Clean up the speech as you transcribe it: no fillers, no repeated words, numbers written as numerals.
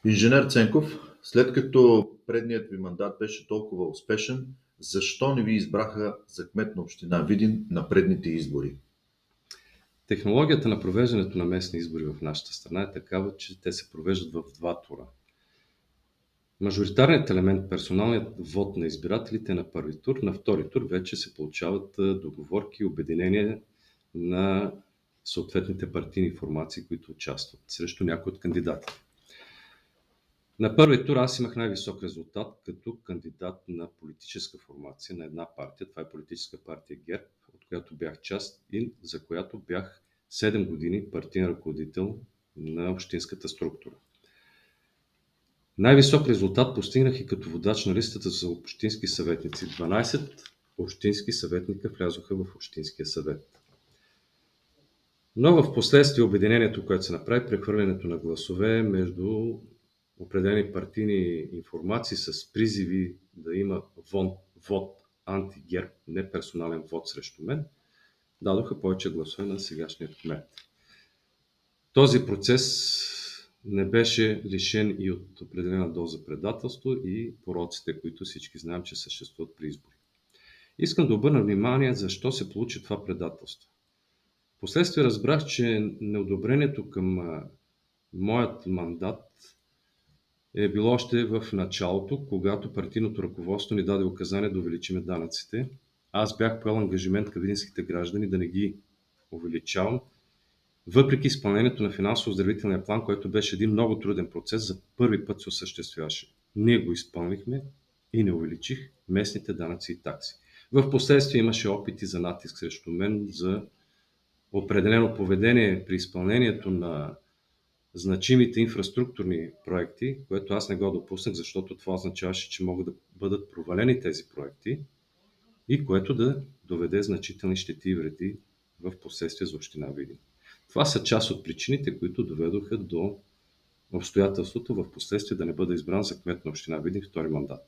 Инженер Ценков, след като предният ви мандат беше толкова успешен, защо не ви избраха за кмет на община Видин на предните избори? Технологията на провеждането на местни избори в нашата страна е такава, че те се провеждат в два тура. Мажоритарният елемент, персоналният вод на избирателите е на първи тур, на втори тур вече се получават договорки и обединения на съответните партийни формации, които участват срещу някои от кандидатите. На първи тур аз имах най-висок резултат като кандидат на политическа формация на една партия. Това е политическа партия ГЕРБ, от която бях част и за която бях 7 години партиен ръководител на общинската структура. Най-висок резултат постигнах и като водач на листата за общински съветници. 12 общински съветника влязоха в Общинския съвет. Но в последствие обединението, което се направи, прехвърлянето на гласове между определени партийни информации с призиви да има вод анти-ГЕРБ, не персонален вод срещу мен, дадоха повече гласове на сегашния кмет. Този процес не беше лишен и от определена доза предателство и пороците, които всички знаем, че съществуват при избори. Искам да обърна внимание защо се получи това предателство. Впоследствие разбрах, че неодобрението към моят мандат е било още в началото, когато партийното ръководство ни даде указание да увеличим данъците. Аз бях поел ангажимент към видинските граждани да не ги увеличавам, въпреки изпълнението на финансово-оздравителния план, който беше един много труден процес, за първи път се осъществяваше. Ние го изпълнихме и не увеличих местните данъци и такси. В последствие имаше опити за натиск срещу мен за определено поведение при изпълнението на значимите инфраструктурни проекти, което аз не го допуснах, защото това означаваше, че могат да бъдат провалени тези проекти и което да доведе значителни щети и вреди в последствие за община Видин. Това са част от причините, които доведоха до обстоятелството в последствие да не бъда избран за кмет на община Видин втори мандат.